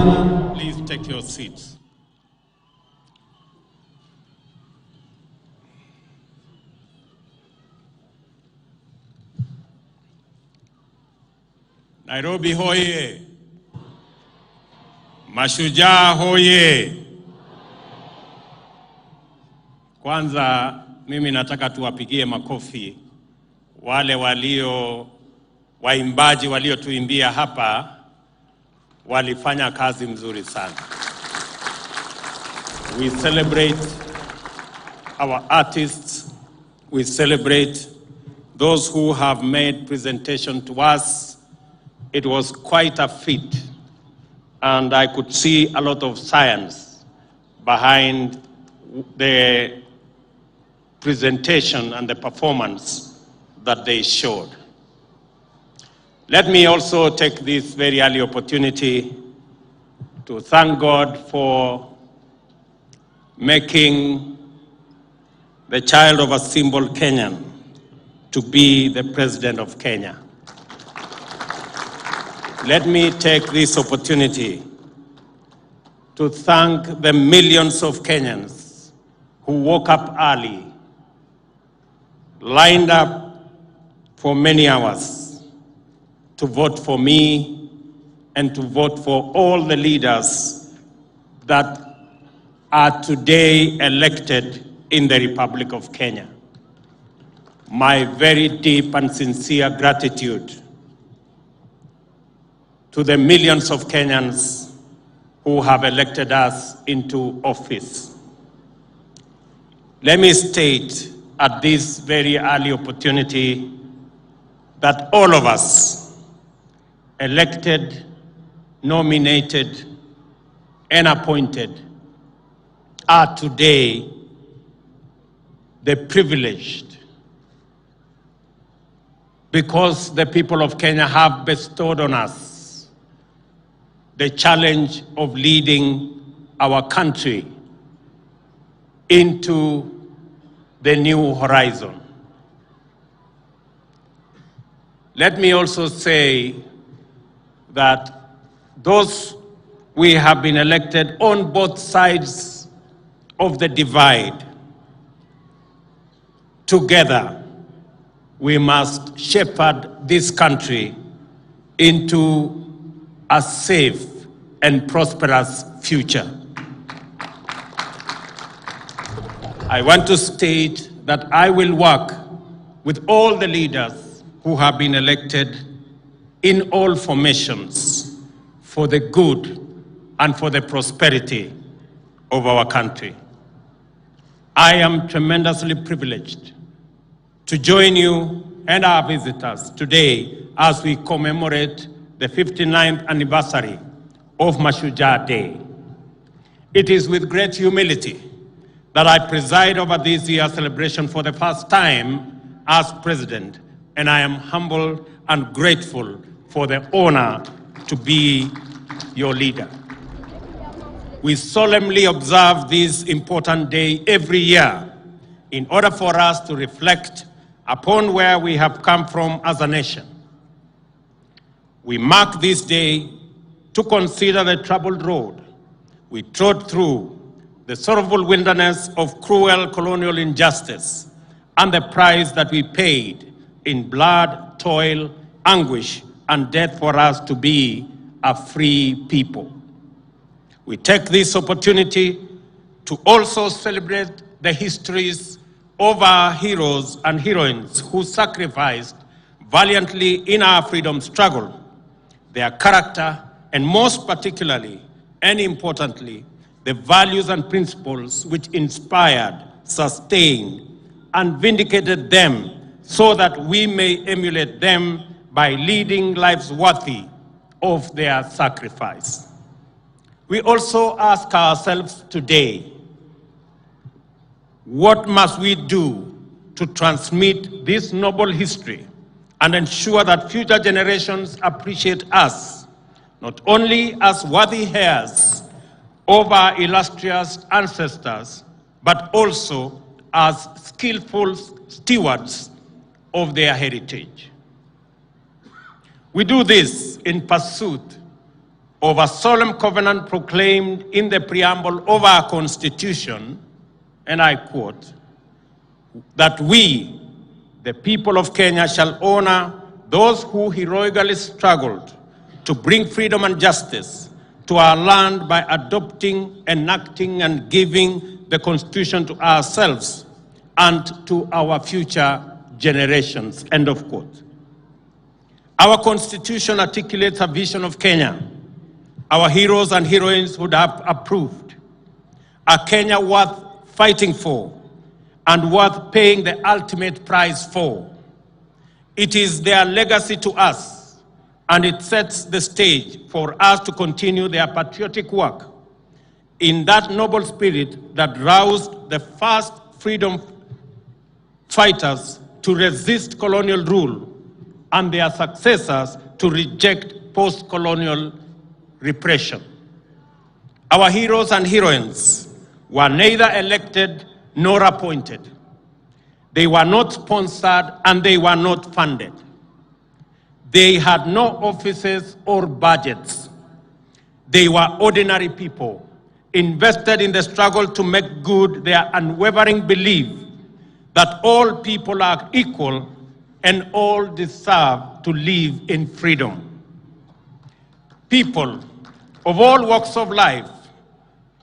sana. Please take your seats. Nairobi hoye! Mashujaa hoye! Kwanza mimi nataka tuwapigie makofi wale waimbaji waliotuimbia hapa, walifanya kazi mzuri sana. We celebrate our artists, we celebrate those who have made presentation to us. It was quite a feat, and I could see a lot of science behind the presentation and the performance that they showed. Let me also take this very early opportunity to thank God for making the child of a simple Kenyan to be the president of Kenya. Let me take this opportunity to thank the millions of Kenyans who woke up early, lined up for many hours to vote for me and to vote for all the leaders that are today elected in the Republic of Kenya. My very deep and sincere gratitude to the millions of Kenyans who have elected us into office. Let me state at this very early opportunity that all of us, elected, nominated, and appointed, are today the privileged, because the people of Kenya have bestowed on us the challenge of leading our country into the new horizon. Let me also say that those we have been elected on both sides of the divide, together we must shepherd this country into a safe and prosperous future. I want to state that I will work with all the leaders who have been elected in all formations for the good and for the prosperity of our country. I am tremendously privileged to join you and our visitors today as we commemorate the 59th anniversary of Mashujaa Day. It is with great humility that I preside over this year's celebration for the first time as president, and I am humbled and grateful for the honor to be your leader. We solemnly observe this important day every year in order for us to reflect upon where we have come from as a nation. We mark this day to consider the troubled road we trod through, the sorrowful wilderness of cruel colonial injustice, and the price that we paid in blood, toil, anguish, and death for us to be a free people. We take this opportunity to also celebrate the histories of our heroes and heroines who sacrificed valiantly in our freedom struggle. Their character, and most particularly and importantly, the values and principles which inspired, sustained, and vindicated them so that we may emulate them by leading lives worthy of their sacrifice. We also ask ourselves today, what must we do to transmit this noble history and ensure that future generations appreciate us, not only as worthy heirs of our illustrious ancestors, but also as skillful stewards of their heritage. We do this in pursuit of a solemn covenant proclaimed in the preamble of our Constitution, and I quote, that we, the people of Kenya, shall honor those who heroically struggled to bring freedom and justice to our land by adopting, enacting, and giving the Constitution to ourselves and to our future generations, end of quote. Our Constitution articulates a vision of Kenya our heroes and heroines would have approved, a Kenya worth fighting for and worth paying the ultimate price for. It is their legacy to us, and it sets the stage for us to continue their patriotic work in that noble spirit that roused the first freedom fighters to resist colonial rule and their successors to reject post-colonial repression. Our heroes and heroines were neither elected nor appointed. They were not sponsored and they were not funded. They had no offices or budgets. They were ordinary people invested in the struggle to make good their unwavering belief that all people are equal and all deserve to live in freedom. People of all walks of life,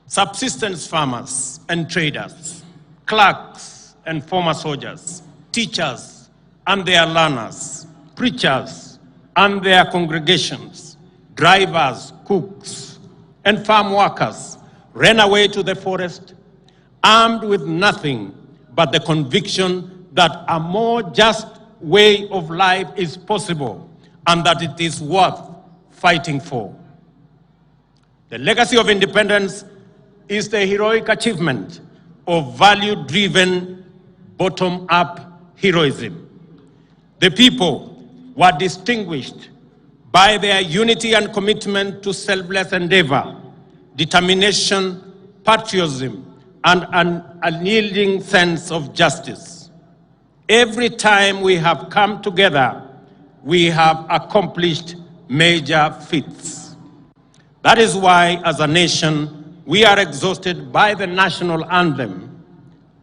subsistence farmers and traders, clerks and former soldiers, teachers and their learners, preachers and their congregations, drivers, cooks, and farm workers ran away to the forest, armed with nothing but the conviction that a more just way of life is possible and that it is worth fighting for. The legacy of independence is the heroic achievement of value-driven, bottom-up heroism. The people were distinguished by their unity and commitment to selfless endeavor, determination, patriotism, and an unyielding sense of justice. Every time we have come together, we have accomplished major feats. That is why, as a nation, we are exhausted by the national anthem,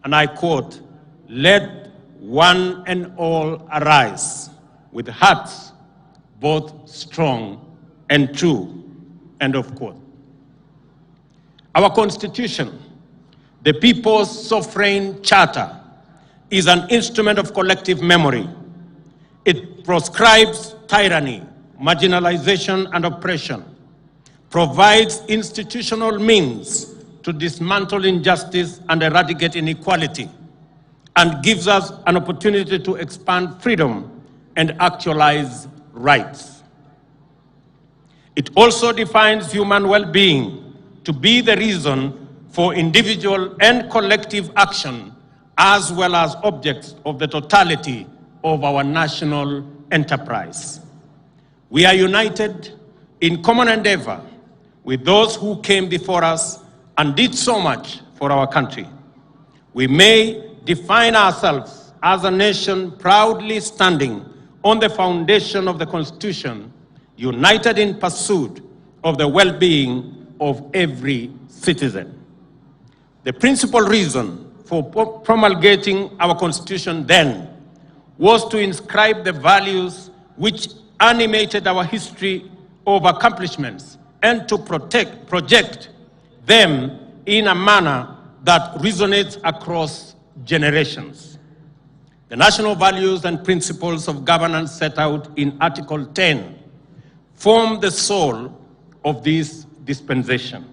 and I quote, "Let one and all arise with hearts both strong and true," end of quote. Our Constitution, the People's Sovereign Charter, is an instrument of collective memory. It proscribes tyranny, marginalization, and oppression, provides institutional means to dismantle injustice and eradicate inequality, and gives us an opportunity to expand freedom and actualize rights. It also defines human well-being to be the reason for individual and collective action, as well as objects of the totality of our national enterprise. We are united in common endeavor with those who came before us and did so much for our country. We may define ourselves as a nation proudly standing on the foundation of the Constitution, united in pursuit of the well-being of every citizen. The principal reason for promulgating our Constitution then was to inscribe the values which animated our history of accomplishments and to project them in a manner that resonates across generations. The national values and principles of governance set out in Article 10 form the soul of this dispensation.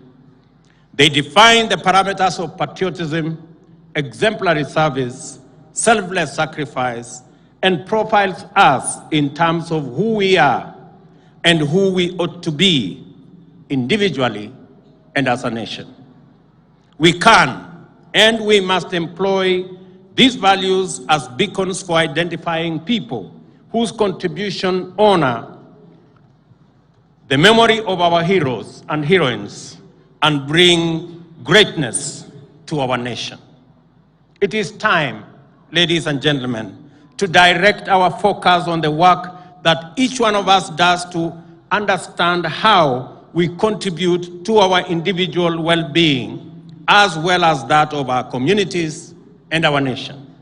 They define the parameters of patriotism, exemplary service, selfless sacrifice, and profiles us in terms of who we are and who we ought to be individually and as a nation. We can and we must employ these values as beacons for identifying people whose contribution honor the memory of our heroes and heroines and bring greatness to our nation. It is time, ladies and gentlemen, to direct our focus on the work that each one of us does to understand how we contribute to our individual well-being as well as that of our communities and our nation.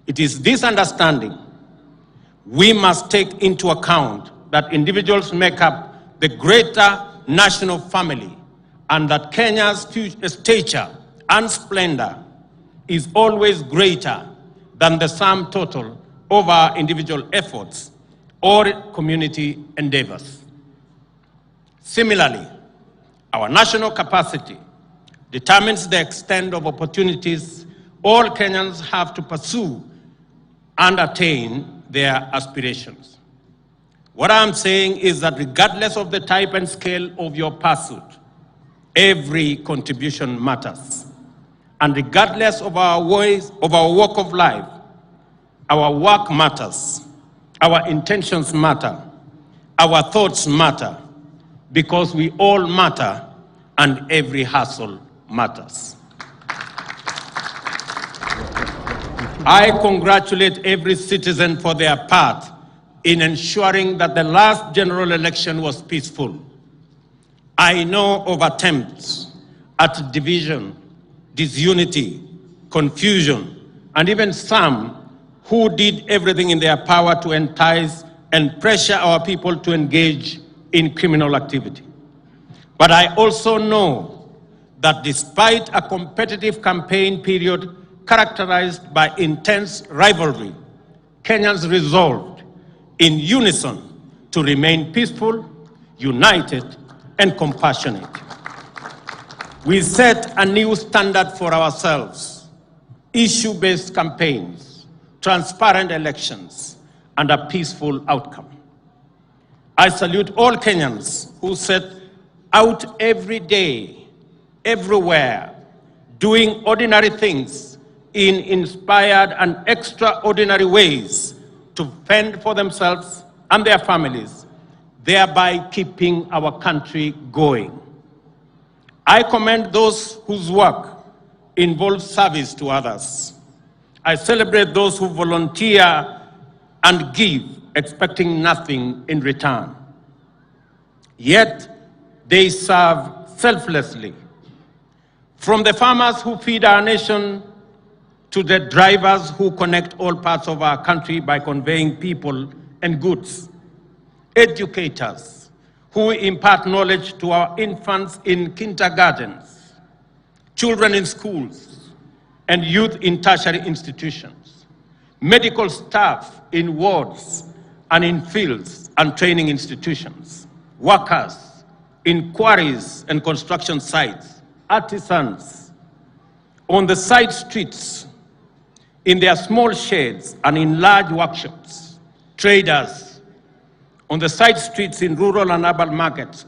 It is this understanding we must take into account that individuals make up the greater national family and that Kenya's stature and splendor is always greater than the sum total of our individual efforts or community endeavors. Similarly, our national capacity determines the extent of opportunities all Kenyans have to pursue and attain their aspirations. What I'm saying is that regardless of the type and scale of your pursuit, every contribution matters. And regardless of our ways, of our walk of life, our work matters, our intentions matter, our thoughts matter, because we all matter and every hustle matters. I congratulate every citizen for their part in ensuring that the last general election was peaceful. I know of attempts at division, disunity, confusion, and even some who did everything in their power to entice and pressure our people to engage in criminal activity. But I also know that despite a competitive campaign period characterized by intense rivalry, Kenyans resolved in unison to remain peaceful, united, and compassionate. We set a new standard for ourselves: issue-based campaigns, transparent elections, and a peaceful outcome. I salute all Kenyans who set out every day, everywhere, doing ordinary things in inspired and extraordinary ways to fend for themselves and their families, thereby keeping our country going. I commend those whose work involves service to others. I celebrate those who volunteer and give, expecting nothing in return. Yet they serve selflessly. From the farmers who feed our nation to the drivers who connect all parts of our country by conveying people and goods, educators who impart knowledge to our infants in kindergartens, children in schools, and youth in tertiary institutions, medical staff in wards and in fields and training institutions, workers in quarries and construction sites, artisans on the side streets, in their small sheds and in large workshops, traders on the side streets in rural and urban markets,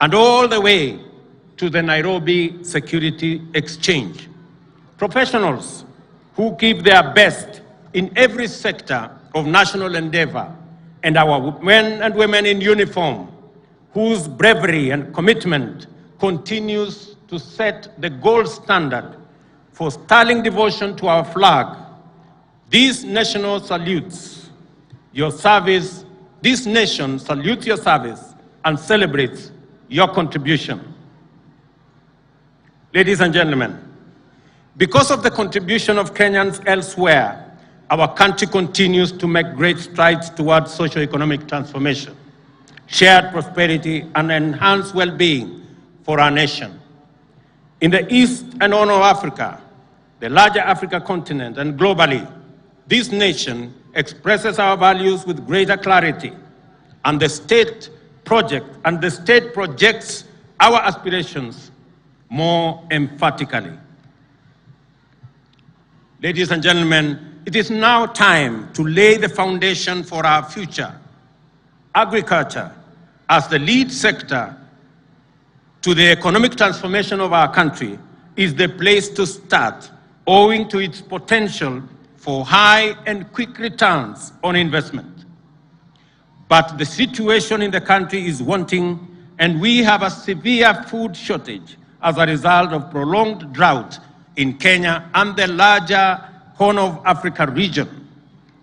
and all the way to the Nairobi Security Exchange. Professionals who give their best in every sector of national endeavor, and our men and women in uniform whose bravery and commitment continues to set the gold standard for sterling devotion to our flag. This nation salutes your service and celebrates your contribution. Ladies and gentlemen, because of the contribution of Kenyans elsewhere, our country continues to make great strides towards socio-economic transformation, shared prosperity, and enhanced well-being for our nation. In the East and Horn of Africa, the larger Africa continent, and globally, this nation expresses our values with greater clarity, and the state projects our aspirations more emphatically. Ladies and gentlemen, it is now time to lay the foundation for our future. Agriculture, as the lead sector to the economic transformation of our country, is the place to start, owing to its potential for high and quick returns on investment. But the situation in the country is wanting, and we have a severe food shortage as a result of prolonged drought in Kenya and the larger Horn of Africa region,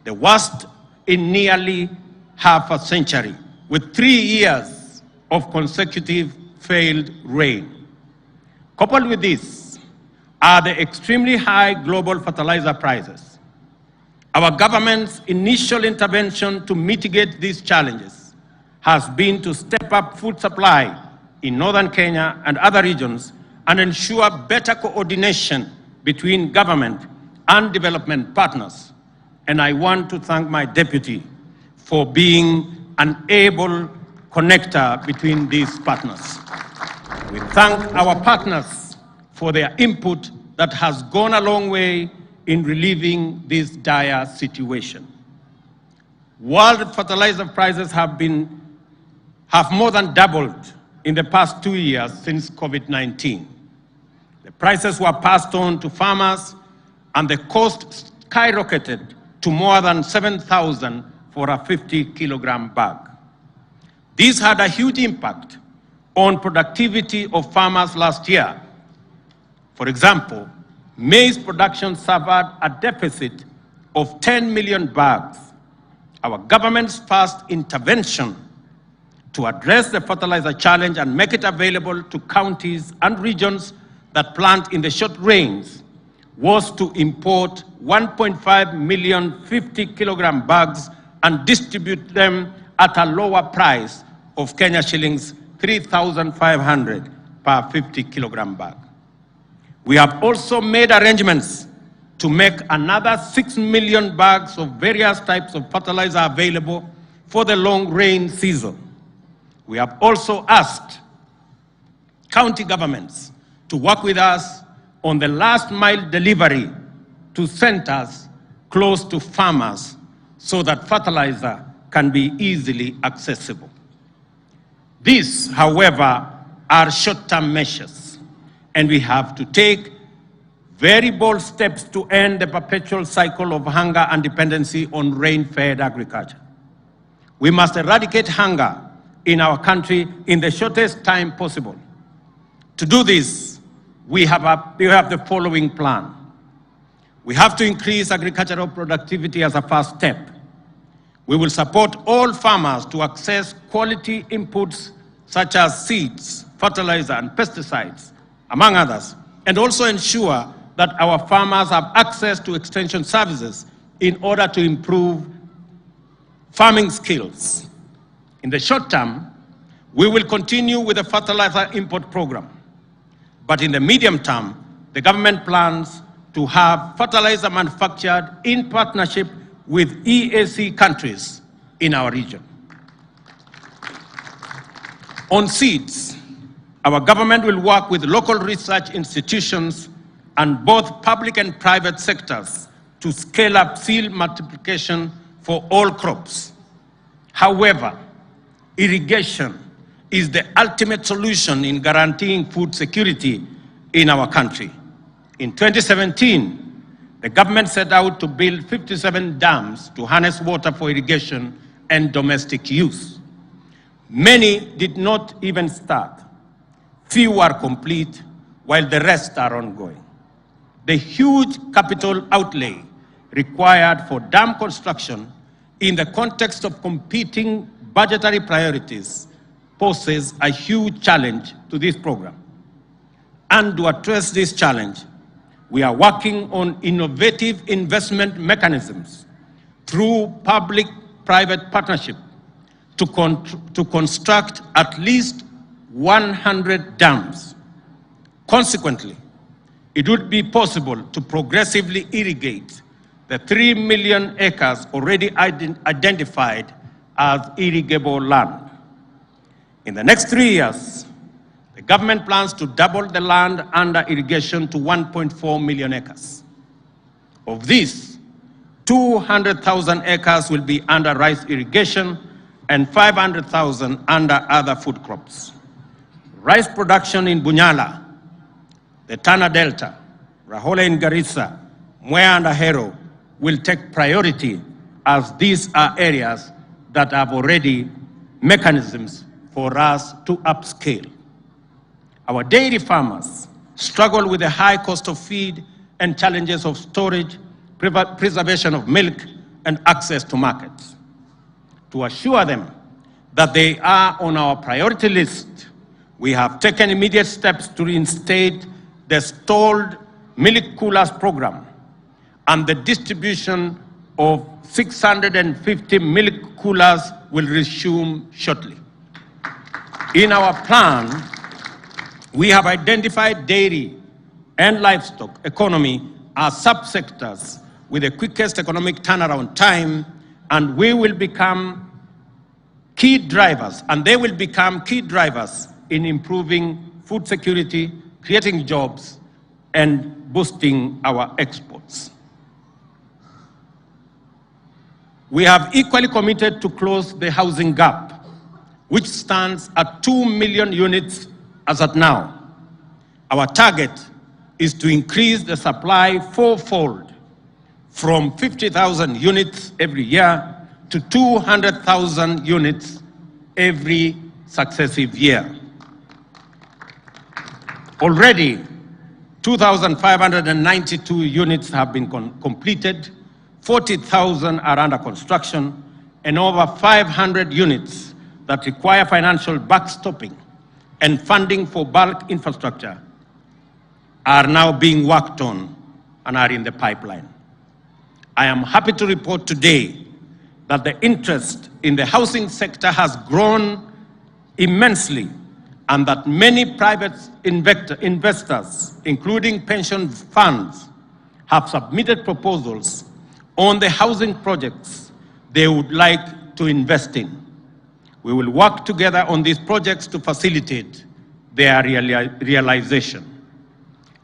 the worst in nearly half a century, with 3 years of consecutive failed rain. Coupled with this are the extremely high global fertilizer prices. Our government's initial intervention to mitigate these challenges has been to step up food supply in northern Kenya and other regions and ensure better coordination between government and development partners. And I want to thank my deputy for being an able connector between these partners. We thank our partners for their input that has gone a long way in relieving this dire situation. World fertilizer prices have more than doubled in the past 2 years since COVID-19. The prices were passed on to farmers and the cost skyrocketed to more than 7,000 for a 50-kilogram bag. This had a huge impact on productivity of farmers last year. For example, maize production suffered a deficit of 10 million bags. Our government's first intervention to address the fertilizer challenge and make it available to counties and regions that plant in the short rains was to import 1.5 million 50-kilogram bags and distribute them at a lower price of Kenya shillings 3,500 per 50-kilogram bag. We have also made arrangements to make another 6 million bags of various types of fertilizer available for the long rain season. We have also asked county governments to work with us on the last mile delivery to centers close to farmers so that fertilizer can be easily accessible. These, however, are short-term measures, and we have to take very bold steps to end the perpetual cycle of hunger and dependency on rain-fed agriculture. We must eradicate hunger in our country in the shortest time possible. To do this, we have the following plan. We have to increase agricultural productivity as a first step. We will support all farmers to access quality inputs such as seeds, fertilizer, and pesticides, among others, and also ensure that our farmers have access to extension services in order to improve farming skills. In the short term, we will continue with the fertilizer import program. But in the medium term, the government plans to have fertilizer manufactured in partnership with EAC countries in our region. On seeds, our government will work with local research institutions and both public and private sectors to scale up seed multiplication for all crops. However, irrigation is the ultimate solution in guaranteeing food security in our country. In 2017, the government set out to build 57 dams to harness water for irrigation and domestic use. Many did not even start. Few are complete, while the rest are ongoing. The huge capital outlay required for dam construction in the context of competing budgetary priorities poses a huge challenge to this program. And to address this challenge, we are working on innovative investment mechanisms through public-private partnership to construct at least 100 dams. Consequently, it would be possible to progressively irrigate the 3 million acres already identified as irrigable land. In the next 3 years, the government plans to double the land under irrigation to 1.4 million acres. Of this, 200,000 acres will be under rice irrigation and 500,000 under other food crops. Rice production in Bunyala, the Tana Delta, Rahole in Garissa, Mwea and Ahero will take priority as these are areas that have already mechanisms for us to upscale. Our dairy farmers struggle with the high cost of feed and challenges of storage, preservation of milk, and access to markets. To assure them that they are on our priority list, we have taken immediate steps to reinstate the stalled milk coolers program, and the distribution of 650 milk coolers will resume shortly. In our plan, we have identified dairy and livestock economy as subsectors with the quickest economic turnaround time, and we will become key drivers, and they will become key drivers in improving food security, creating jobs, and boosting our exports. We have equally committed to close the housing gap, which stands at 2 million units as at now. Our target is to increase the supply fourfold, from 50,000 units every year to 200,000 units every successive year. Already, 2,592 units have been completed, 40,000 are under construction, and over 500 units that require financial backstopping and funding for bulk infrastructure are now being worked on and are in the pipeline. I am happy to report today that the interest in the housing sector has grown immensely, and that many private investors, including pension funds, have submitted proposals on the housing projects they would like to invest in. We will work together on these projects to facilitate their realization.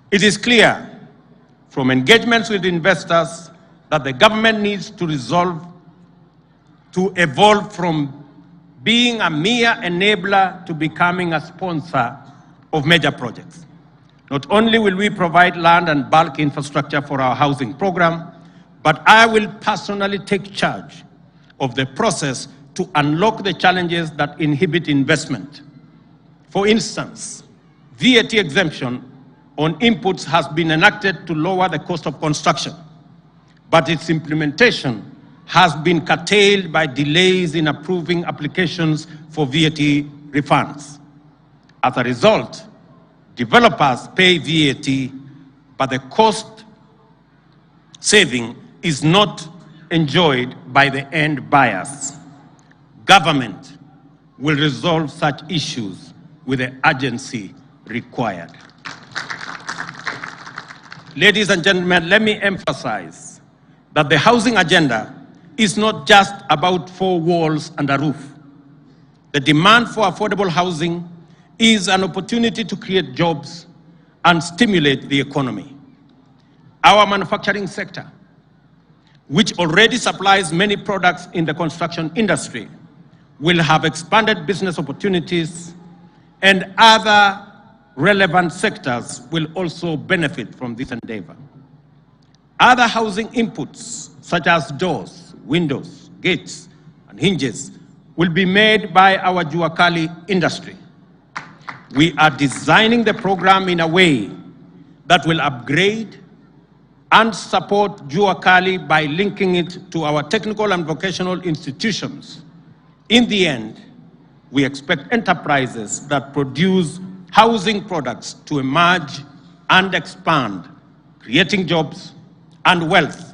It is clear from engagements with investors that the government needs to evolve from being a mere enabler to becoming a sponsor of major projects. Not only will we provide land and bulk infrastructure for our housing program, but I will personally take charge of the process to unlock the challenges that inhibit investment. For instance, VAT exemption on inputs has been enacted to lower the cost of construction, but its implementation has been curtailed by delays in approving applications for VAT refunds. As a result, developers pay VAT, but the cost saving is not enjoyed by the end buyers. Government will resolve such issues with the urgency required. Ladies and gentlemen, let me emphasize that the housing agenda is not just about four walls and a roof. The demand for affordable housing is an opportunity to create jobs and stimulate the economy. Our manufacturing sector, which already supplies many products in the construction industry, will have expanded business opportunities, and other relevant sectors will also benefit from this endeavor. Other housing inputs, such as doors, windows, gates, and hinges, will be made by our Jua Kali industry. We are designing the program in a way that will upgrade and support Jua Kali by linking it to our technical and vocational institutions. In the end, we expect enterprises that produce housing products to emerge and expand, creating jobs and wealth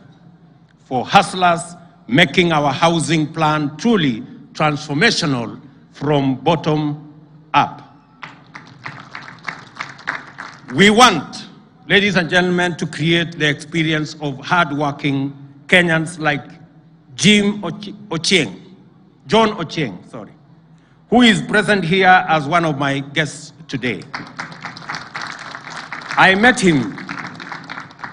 for hustlers, making our housing plan truly transformational from bottom up. We want, ladies and gentlemen, to create the experience of hardworking Kenyans like John Ochieng, who is present here as one of my guests today. I met him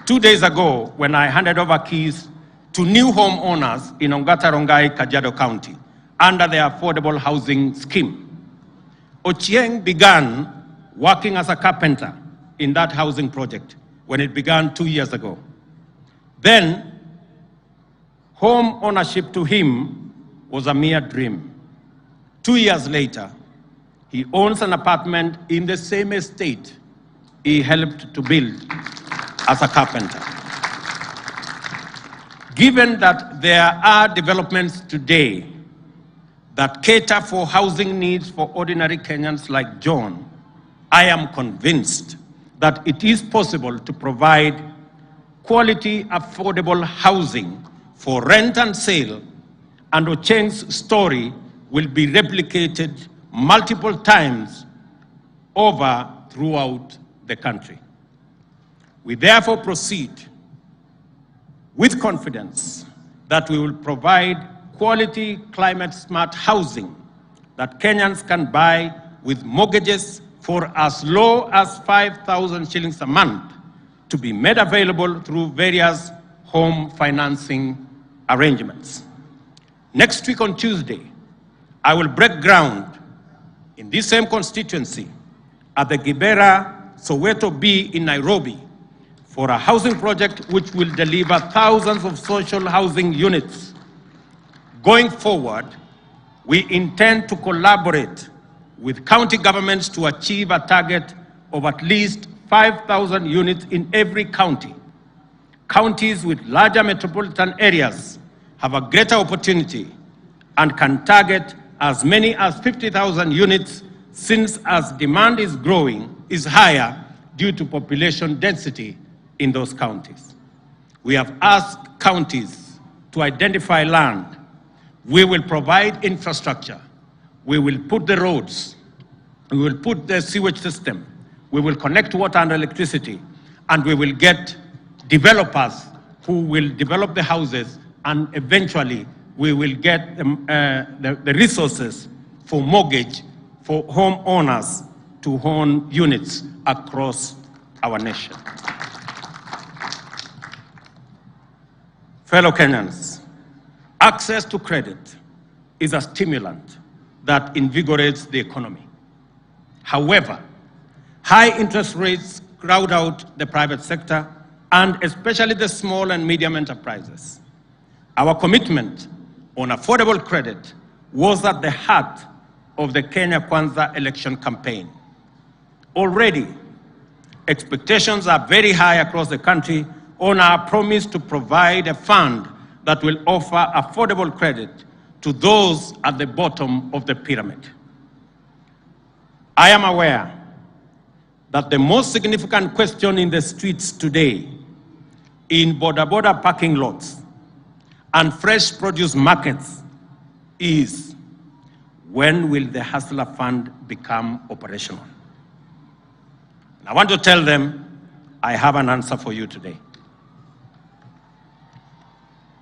2 days ago when I handed over keys to new homeowners in Ongata Rongai, Kajiado County, under the Affordable Housing Scheme. Ochieng began working as a carpenter in that housing project when it began 2 years ago. Then, home ownership to him was a mere dream. 2 years later, he owns an apartment in the same estate he helped to build as a carpenter. Given that there are developments today that cater for housing needs for ordinary Kenyans like John, I am convinced that it is possible to provide quality, affordable housing for rent and sale, and Ocheng's story will be replicated multiple times over throughout the country. We therefore proceed with confidence that we will provide quality, climate-smart housing that Kenyans can buy with mortgages for as low as 5,000 shillings a month, to be made available through various home financing arrangements. Next week on Tuesday, I will break ground in this same constituency at the Gibera Soweto B in Nairobi for a housing project which will deliver thousands of social housing units. Going forward, we intend to collaborate with county governments to achieve a target of at least 5,000 units in every county. Counties with larger metropolitan areas have a greater opportunity and can target as many as 50,000 units, since as demand is higher due to population density in those counties. We have asked counties to identify land. We will provide infrastructure. We will put the roads. We will put the sewage system. We will connect water and electricity, and we will get developers who will develop the houses, and eventually we will get the resources for mortgage for homeowners to own units across our nation. Fellow Kenyans, access to credit is a stimulant that invigorates the economy. However, high interest rates crowd out the private sector, and especially the small and medium enterprises. Our commitment on affordable credit was at the heart of the Kenya Kwanza election campaign. Already, expectations are very high across the country on our promise to provide a fund that will offer affordable credit to those at the bottom of the pyramid. I am aware that the most significant question in the streets today, in border parking lots and fresh produce markets, is when will the Hustler Fund become operational? And I want to tell them I have an answer for you today.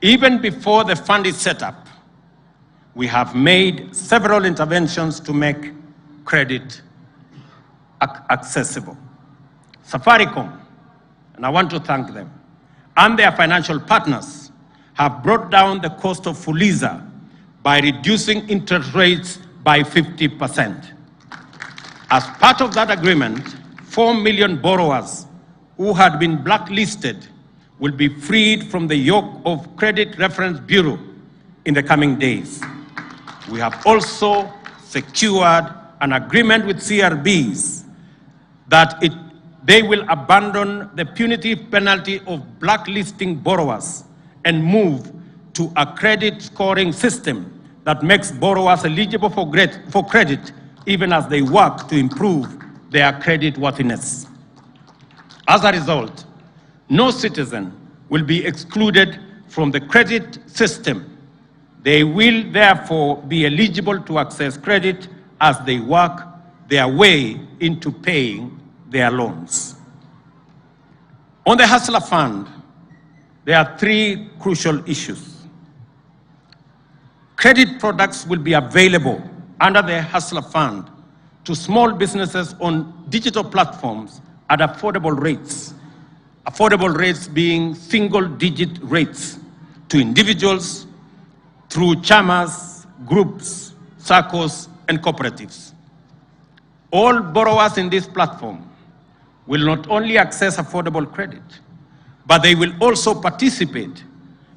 Even before the fund is set up, we have made several interventions to make credit accessible. Safaricom, and I want to thank them, and their financial partners have brought down the cost of Fuliza by reducing interest rates by 50%. As part of that agreement, 4 million borrowers who had been blacklisted will be freed from the yoke of Credit Reference Bureau in the coming days. We have also secured an agreement with CRBs that they will abandon the punitive penalty of blacklisting borrowers and move to a credit scoring system that makes borrowers eligible for credit even as they work to improve their credit worthiness. As a result, no citizen will be excluded from the credit system. They will therefore be eligible to access credit as they work their way into paying their loans. On the Hustler Fund, there are 3 crucial issues. Credit products will be available under the Hustler Fund to small businesses on digital platforms at affordable rates. Affordable rates being single-digit rates to individuals through chamas, groups, circles, and cooperatives. All borrowers in this platform will not only access affordable credit, but they will also participate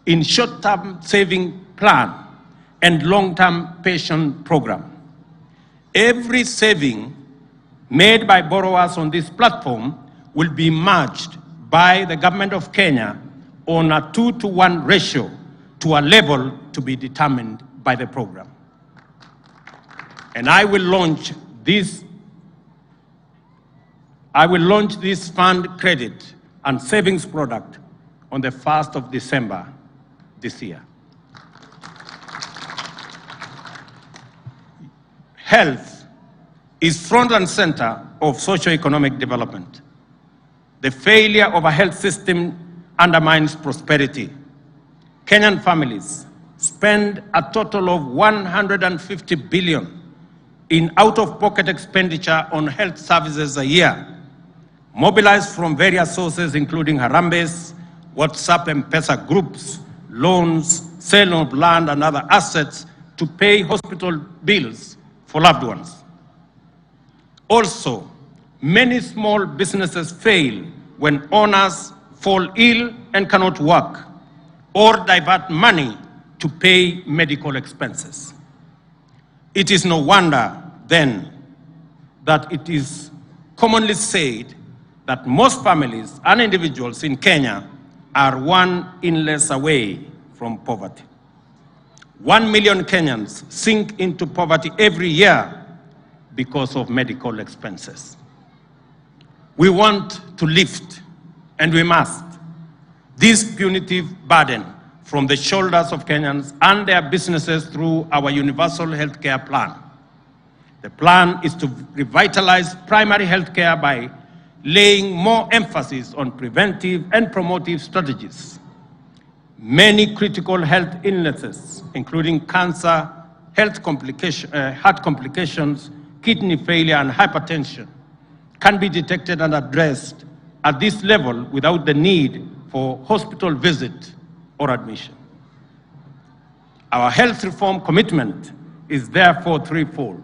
in short-term saving plan and long-term pension program. Every saving made by borrowers on this platform will be matched by the government of Kenya on a 2-to-1 ratio to a level to be determined by the program. And I will launch this fund credit and savings product on the 1st of December this year. Health is front and center of socio-economic development. The failure of a health system undermines prosperity. Kenyan families spend a total of 150 billion in out-of-pocket expenditure on health services a year, mobilized from various sources including Harambes, WhatsApp and M-Pesa groups, loans, sale of land and other assets to pay hospital bills for loved ones. Also, many small businesses fail when owners fall ill and cannot work, or divert money to pay medical expenses. It is no wonder, then, that it is commonly said that most families and individuals in Kenya are one illness away from poverty. 1 million Kenyans sink into poverty every year because of medical expenses. We want to lift, and we must, this punitive burden from the shoulders of Kenyans and their businesses through our universal healthcare plan. The plan is to revitalize primary healthcare by laying more emphasis on preventive and promotive strategies. Many critical health illnesses, including cancer, heart complications, kidney failure, and hypertension, can be detected and addressed at this level without the need for hospital visit or admission. Our health reform commitment is therefore threefold.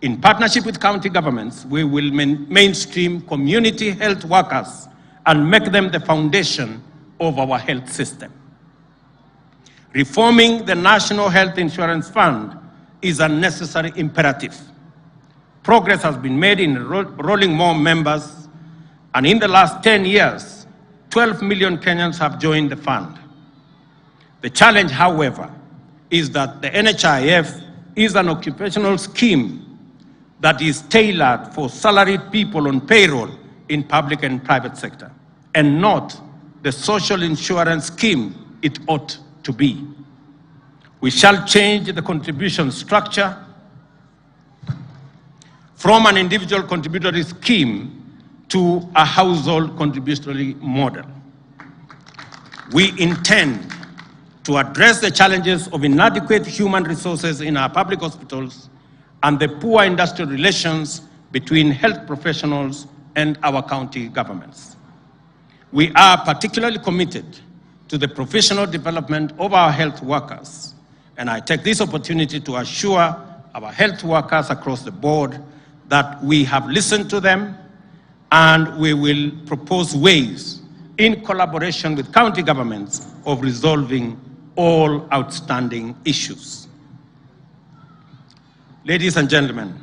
In partnership with county governments, we will mainstream community health workers and make them the foundation of our health system. Reforming the National Health Insurance Fund is a necessary imperative. Progress has been made in enrolling more members, and in the last 10 years, 12 million Kenyans have joined the fund. The challenge, however, is that the NHIF is an occupational scheme that is tailored for salaried people on payroll in public and private sector, and not the social insurance scheme it ought to be. We shall change the contribution structure from an individual contributory scheme to a household contributory model. We intend to address the challenges of inadequate human resources in our public hospitals and the poor industrial relations between health professionals and our county governments. We are particularly committed to the professional development of our health workers, and I take this opportunity to assure our health workers across the board that we have listened to them and we will propose ways in collaboration with county governments of resolving all outstanding issues. Ladies and gentlemen,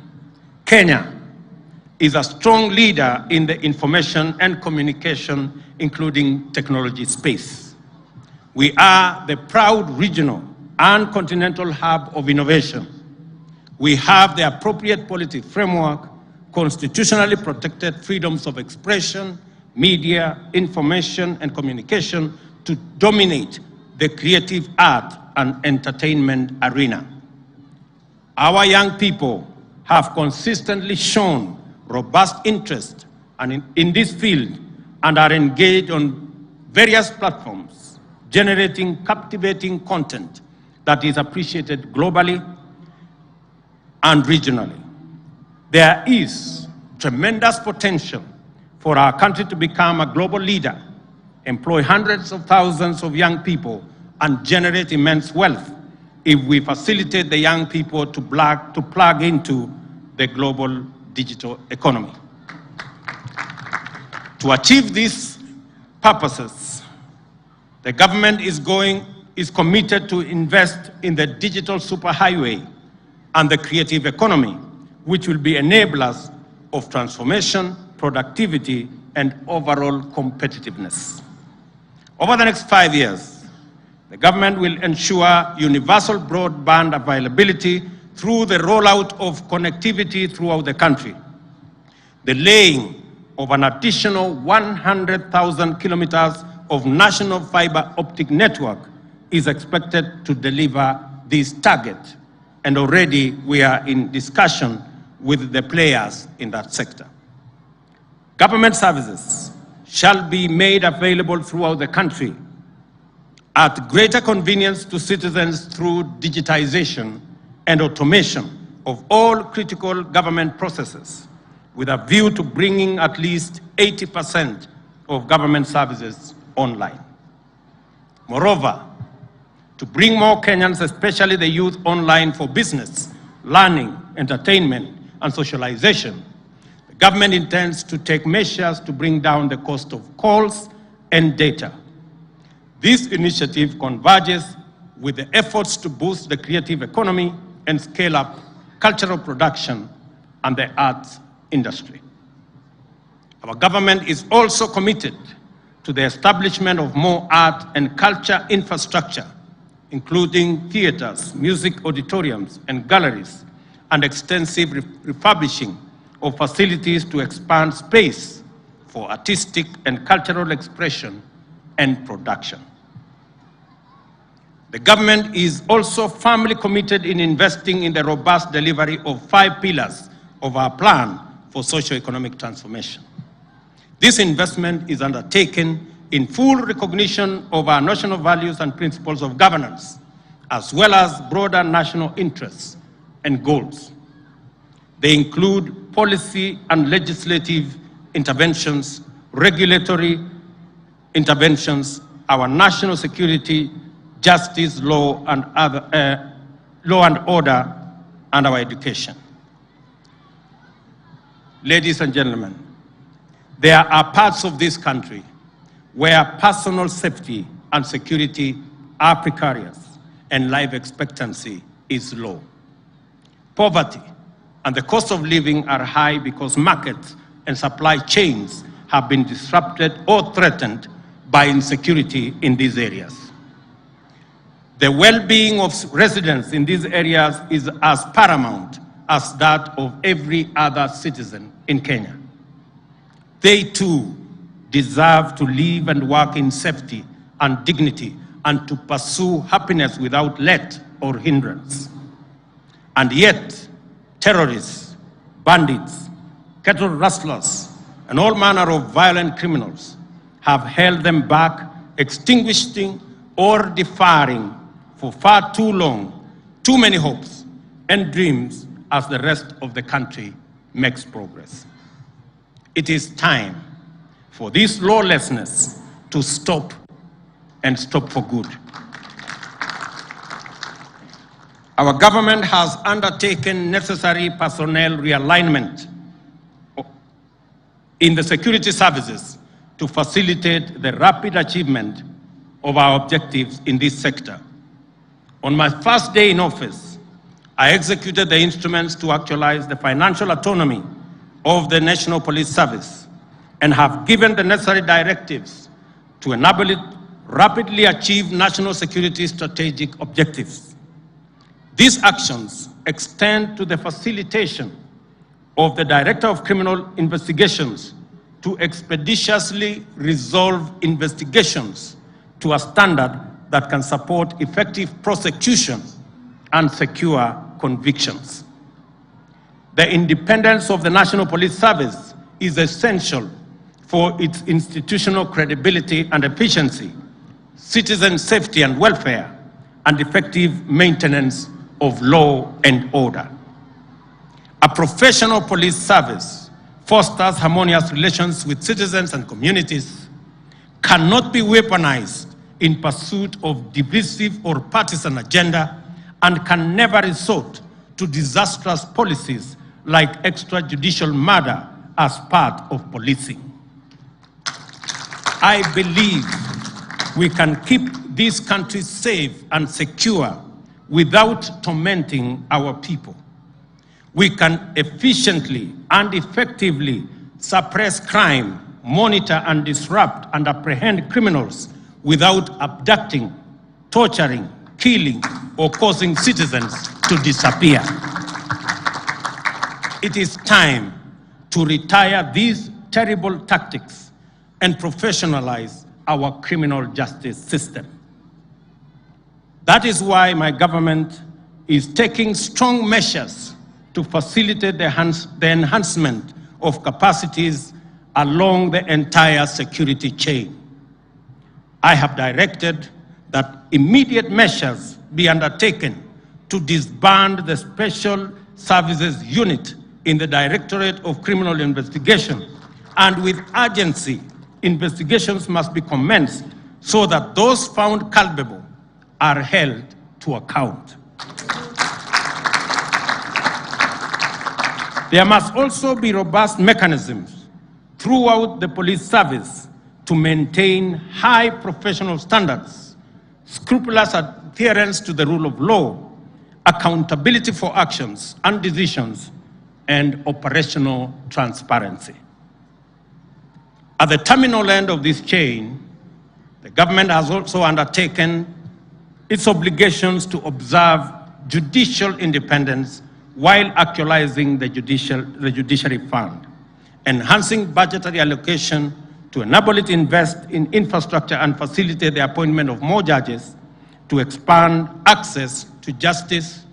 Kenya is a strong leader in the information and communication, including technology space. We are the proud regional and continental hub of innovation. We have the appropriate policy framework, constitutionally protected freedoms of expression, media, information, and communication to dominate the creative art and entertainment arena. Our young people have consistently shown robust interest in this field and are engaged on various platforms, generating captivating content that is appreciated globally and regionally. There is tremendous potential for our country to become a global leader, employ hundreds of thousands of young people, and generate immense wealth if we facilitate the young people to plug into the global digital economy. To achieve these purposes, the government is committed to invest in the digital superhighway and the creative economy, which will be enablers of transformation, productivity, and overall competitiveness. Over the next 5 years, the government will ensure universal broadband availability through the rollout of connectivity throughout the country. The laying of an additional 100,000 kilometers of national fiber optic network is expected to deliver this target, and already we are in discussion with the players in that sector. Government services shall be made available throughout the country at greater convenience to citizens through digitization and automation of all critical government processes, with a view to bringing at least 80% of government services online. Moreover, to bring more Kenyans, especially the youth, online for business, learning, entertainment, and socialization, the government intends to take measures to bring down the cost of calls and data. This initiative converges with the efforts to boost the creative economy and scale up cultural production and the arts industry. Our government is also committed to the establishment of more art and culture infrastructure, including theaters, music auditoriums, and galleries, and extensive refurbishing of facilities to expand space for artistic and cultural expression and production. The government is also firmly committed in investing in the robust delivery of 5 pillars of our plan for socio-economic transformation. This investment is undertaken in full recognition of our national values and principles of governance, as well as broader national interests and goals. They include policy and legislative interventions, regulatory interventions, our national security, justice, law and order, and our education. Ladies and gentlemen, there are parts of this country where personal safety and security are precarious and life expectancy is low. Poverty and the cost of living are high because markets and supply chains have been disrupted or threatened by insecurity in these areas. The well-being of residents in these areas is as paramount as that of every other citizen in Kenya. They too deserve to live and work in safety and dignity and to pursue happiness without let or hindrance. And yet, terrorists, bandits, cattle rustlers, and all manner of violent criminals have held them back, extinguishing or deferring for far too long, too many hopes and dreams as the rest of the country makes progress. It is time for this lawlessness to stop and stop for good. Our government has undertaken necessary personnel realignment in the security services to facilitate the rapid achievement of our objectives in this sector. On my first day in office, I executed the instruments to actualize the financial autonomy of the National Police Service and have given the necessary directives to enable it rapidly achieve national security strategic objectives. These actions extend to the facilitation of the Director of Criminal Investigations to expeditiously resolve investigations to a standard that can support effective prosecution and secure convictions. The independence of the National Police Service is essential for its institutional credibility and efficiency, citizen safety and welfare, and effective maintenance of law and order. A professional police service fosters harmonious relations with citizens and communities, cannot be weaponized in pursuit of divisive or partisan agenda, and can never resort to disastrous policies like extrajudicial murder as part of policing. I believe we can keep this country safe and secure without tormenting our people. We can efficiently and effectively suppress crime, monitor and disrupt and apprehend criminals without abducting, torturing, killing, or causing citizens to disappear. It is time to retire these terrible tactics and professionalize our criminal justice system. That is why my government is taking strong measures to facilitate the enhancement of capacities along the entire security chain. I have directed that immediate measures be undertaken to disband the Special Services Unit in the Directorate of Criminal Investigation, and with urgency, investigations must be commenced so that those found culpable are held to account. There must also be robust mechanisms throughout the police service to maintain high professional standards, scrupulous adherence to the rule of law, accountability for actions and decisions, and operational transparency. At the terminal end of this chain, the government has also undertaken its obligations to observe judicial independence while actualizing the judiciary fund, enhancing budgetary allocation to enable it to invest in infrastructure and facilitate the appointment of more judges, to expand access to justice.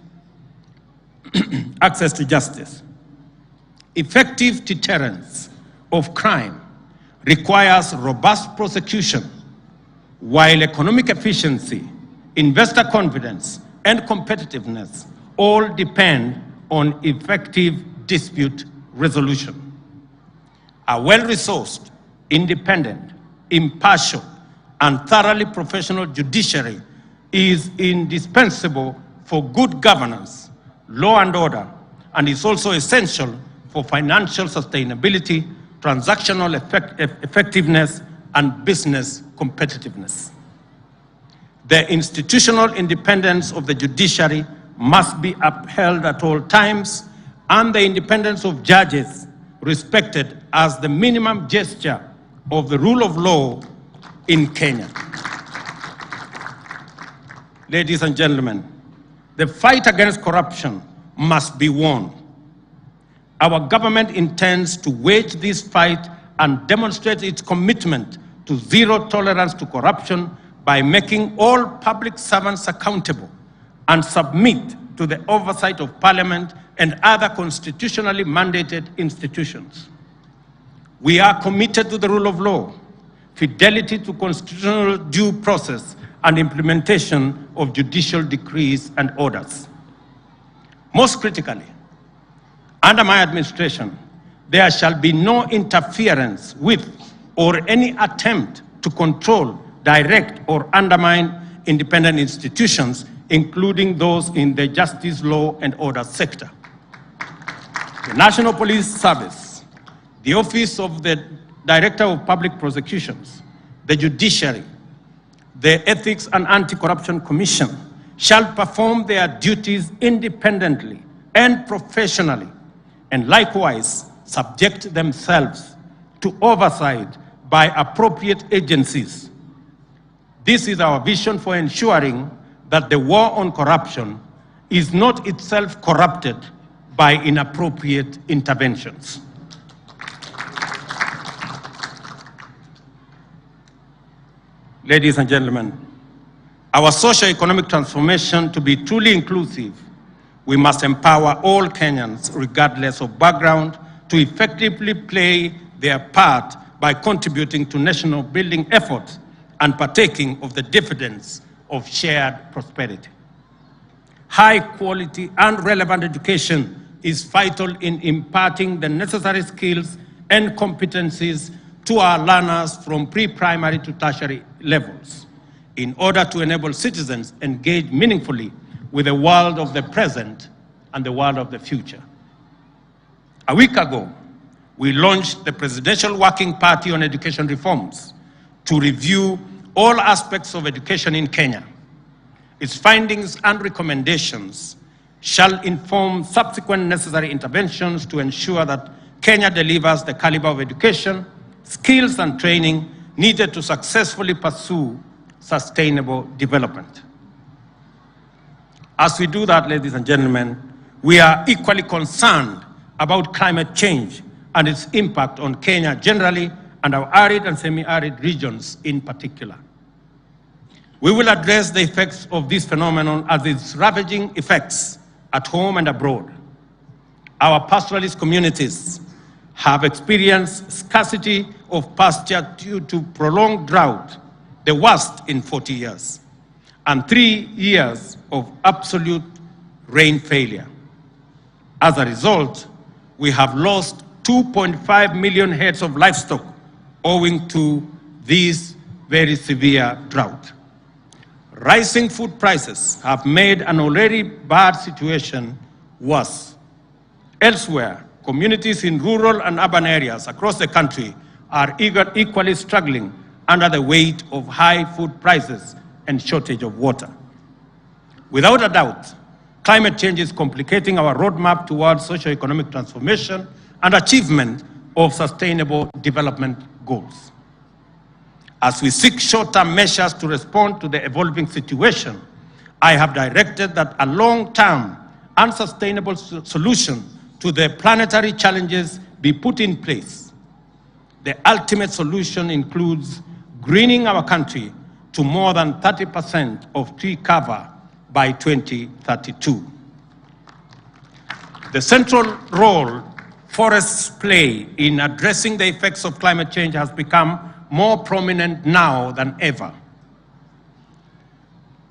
Effective deterrence of crime requires robust prosecution, while economic efficiency, investor confidence, and competitiveness all depend on effective dispute resolution. A well-resourced, independent, impartial, and thoroughly professional judiciary is indispensable for good governance, law and order, and is also essential for financial sustainability, transactional effectiveness, and business competitiveness. The institutional independence of the judiciary must be upheld at all times, and the independence of judges respected as the minimum gesture of the rule of law in Kenya. Ladies and gentlemen, the fight against corruption must be won. Our government intends to wage this fight and demonstrate its commitment to zero tolerance to corruption by making all public servants accountable and submit to the oversight of Parliament and other constitutionally mandated institutions. We are committed to the rule of law, fidelity to constitutional due process, and implementation of judicial decrees and orders. Most critically, under my administration, there shall be no interference with or any attempt to control, direct, or undermine independent institutions, including those in the justice, law, and order sector. The National Police Service, the Office of the Director of Public Prosecutions, the Judiciary, the Ethics and Anti-Corruption Commission shall perform their duties independently and professionally, and likewise subject themselves to oversight by appropriate agencies. This is our vision for ensuring that the war on corruption is not itself corrupted by inappropriate interventions. Ladies and gentlemen, our socio-economic transformation to be truly inclusive, we must empower all Kenyans, regardless of background, to effectively play their part by contributing to national building efforts and partaking of the dividends of shared prosperity. High quality and relevant education is vital in imparting the necessary skills and competencies to our learners from pre-primary to tertiary levels in order to enable citizens engage meaningfully with the world of the present and the world of the future. A week ago, we launched the Presidential Working Party on Education Reforms to review all aspects of education in Kenya. Its findings and recommendations shall inform subsequent necessary interventions to ensure that Kenya delivers the caliber of education, skills, and training needed to successfully pursue sustainable development. As we do that, ladies and gentlemen, we are equally concerned about climate change and its impact on Kenya generally and our arid and semi-arid regions in particular. We will address the effects of this phenomenon as its ravaging effects at home and abroad. Our pastoralist communities have experienced scarcity of pasture due to prolonged drought, the worst in 40 years, and 3 years of absolute rain failure. As a result, we have lost 2.5 million heads of livestock owing to this very severe drought. Rising food prices have made an already bad situation worse. Elsewhere, communities in rural and urban areas across the country are equally struggling under the weight of high food prices and shortage of water. Without a doubt, climate change is complicating our roadmap towards socio-economic transformation and achievement of sustainable development goals. As we seek short-term measures to respond to the evolving situation, I have directed that a long-term and sustainable solution to the planetary challenges be put in place. The ultimate solution includes greening our country to more than 30% of tree cover by 2032. The central role forests play in addressing the effects of climate change has become more prominent now than ever,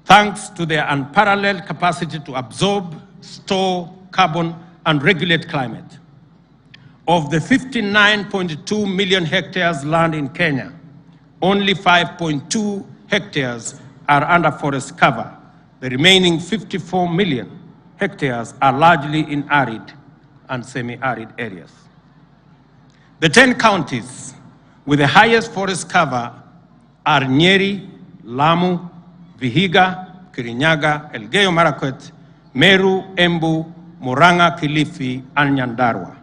thanks to their unparalleled capacity to absorb, store carbon, and regulate climate. Of the 59.2 million hectares land in Kenya, only 5.2 hectares are under forest cover. The remaining 54 million hectares are largely in arid and semi-arid areas. The 10 counties with the highest forest cover are Nyeri, Lamu, Vihiga, Kirinyaga, Elgeyo Marakwet, Meru, Embu, Murang'a, Kilifi, and Nyandarua.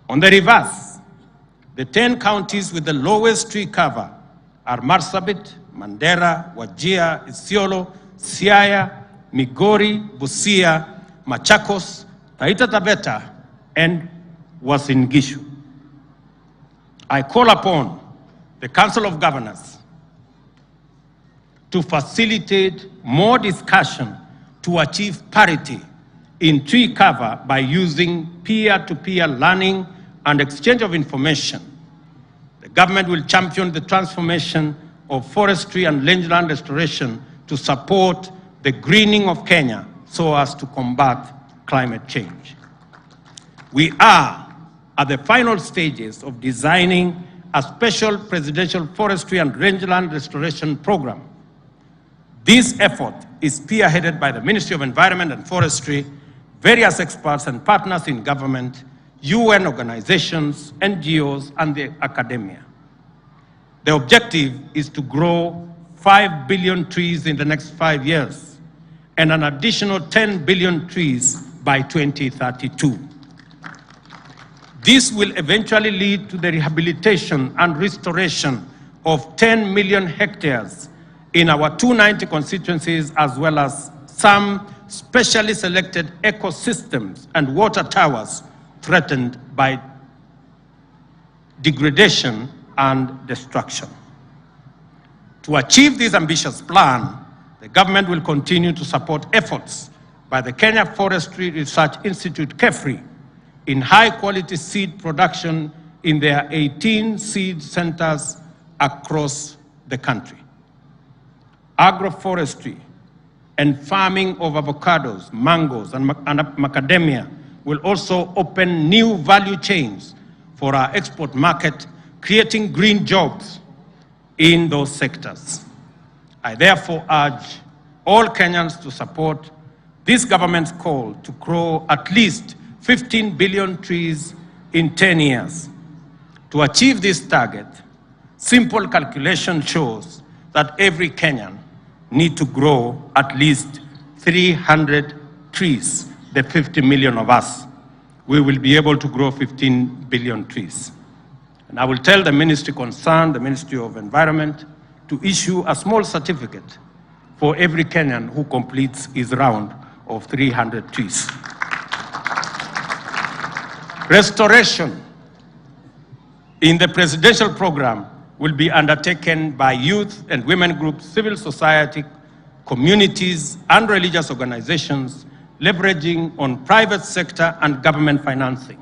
On the reverse, the 10 counties with the lowest tree cover are Marsabit, Mandera, Wajir, Isiolo, Siaya, Migori, Busia, Machakos, Taita Taveta, and Uasin Gishu. I call upon the Council of Governors to facilitate more discussion to achieve parity in tree cover by using peer-to-peer learning and exchange of information. The government will champion the transformation of forestry and rangeland restoration to support the greening of Kenya so as to combat climate change. We are at the final stages of designing a special presidential forestry and rangeland restoration program. This effort is spearheaded by the Ministry of Environment and Forestry, various experts and partners in government, UN organizations, NGOs, and the academia. The objective is to grow 5 billion trees in the next 5 years and an additional 10 billion trees by 2032. This will eventually lead to the rehabilitation and restoration of 10 million hectares in our 290 constituencies, as well as some specially selected ecosystems and water towers threatened by degradation and destruction. To achieve this ambitious plan, the government will continue to support efforts by the Kenya Forestry Research Institute, KEFRI, in high-quality seed production in their 18 seed centers across the country. Agroforestry and farming of avocados, mangoes, and macadamia will also open new value chains for our export market, creating green jobs in those sectors. I therefore urge all Kenyans to support this government's call to grow at least 15 billion trees in 10 years. To achieve this target, simple calculation shows that every Kenyan needs to grow at least 300 trees. The 50 million of us, we will be able to grow 15 billion trees. And I will tell the ministry concerned, the Ministry of Environment, to issue a small certificate for every Kenyan who completes his round of 300 trees. Restoration in the presidential program will be undertaken by youth and women groups, civil society, communities, and religious organizations, leveraging on private sector and government financing.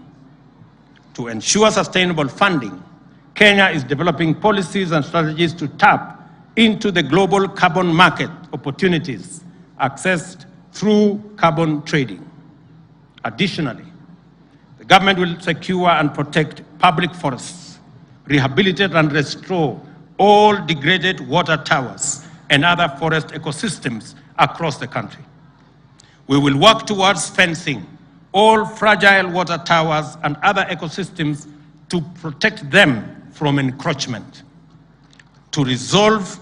To ensure sustainable funding, Kenya is developing policies and strategies to tap into the global carbon market opportunities accessed through carbon trading. Additionally, the government will secure and protect public forests, rehabilitate and restore all degraded water towers and other forest ecosystems across the country. We will work towards fencing all fragile water towers and other ecosystems to protect them from encroachment. To resolve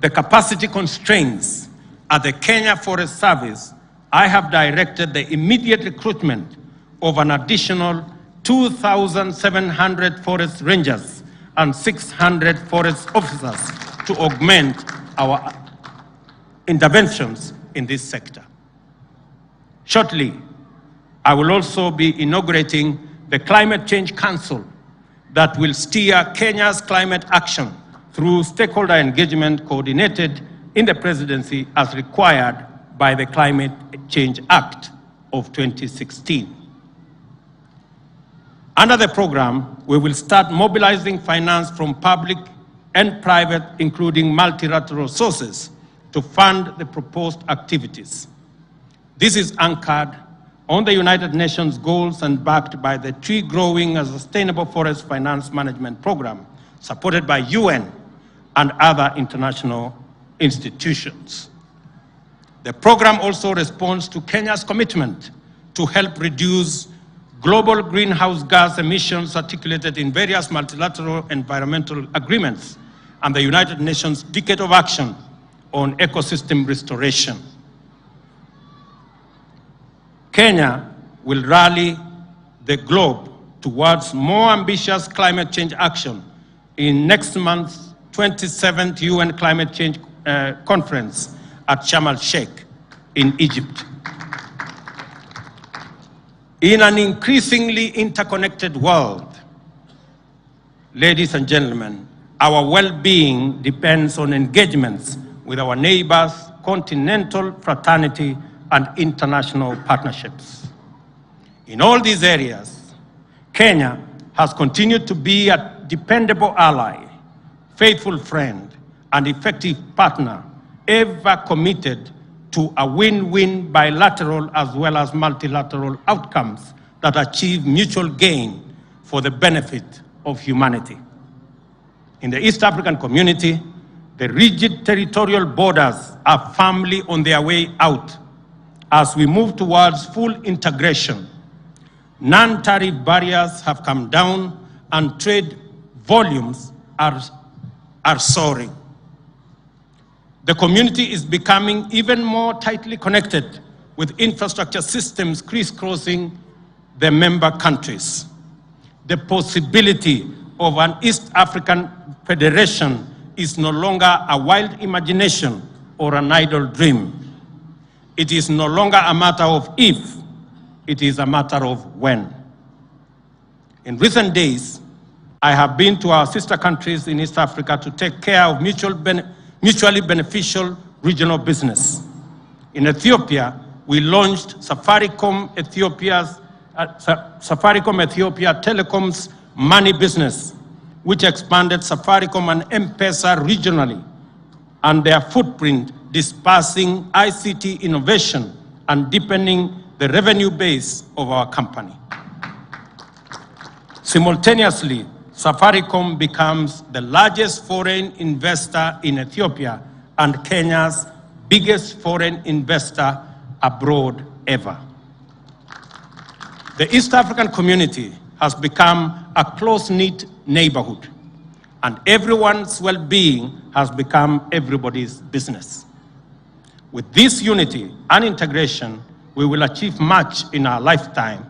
the capacity constraints at the Kenya Forest Service, I have directed the immediate recruitment of an additional 2,700 forest rangers and 600 forest officers to augment our interventions in this sector. Shortly, I will also be inaugurating the Climate Change Council that will steer Kenya's climate action through stakeholder engagement coordinated in the presidency as required by the Climate Change Act of 2016. Under the program, we will start mobilizing finance from public and private, including multilateral sources, to fund the proposed activities. This is anchored on the United Nations goals and backed by the Tree Growing and Sustainable Forest Finance Management Program, supported by UN and other international institutions. The program also responds to Kenya's commitment to help reduce global greenhouse gas emissions articulated in various multilateral environmental agreements and the United Nations Decade of Action on Ecosystem Restoration. Kenya will rally the globe towards more ambitious climate change action in next month's 27th UN Climate Change Conference at Sharm el-Sheikh in Egypt. In an increasingly interconnected world, ladies and gentlemen, our well-being depends on engagements with our neighbors, continental fraternity, and international partnerships. In all these areas, Kenya has continued to be a dependable ally, faithful friend, and effective partner, ever committed to a win-win bilateral as well as multilateral outcomes that achieve mutual gain for the benefit of humanity. In the East African community, the rigid territorial borders are firmly on their way out as we move towards full integration. Non-tariff barriers have come down and trade volumes are soaring. The community is becoming even more tightly connected with infrastructure systems crisscrossing the member countries. The possibility of an East African federation is no longer a wild imagination or an idle dream. It is no longer a matter of if, it is a matter of when. In recent days, I have been to our sister countries in East Africa to take care of mutually beneficial regional business. In Ethiopia, we launched Safaricom Ethiopia Telecom's money business, which expanded Safaricom and M-Pesa regionally, and their footprint dispersing ICT innovation and deepening the revenue base of our company. Simultaneously, Safaricom becomes the largest foreign investor in Ethiopia and Kenya's biggest foreign investor abroad ever. The East African community has become a close-knit neighborhood, and everyone's well-being has become everybody's business. With this unity and integration, we will achieve much in our lifetime,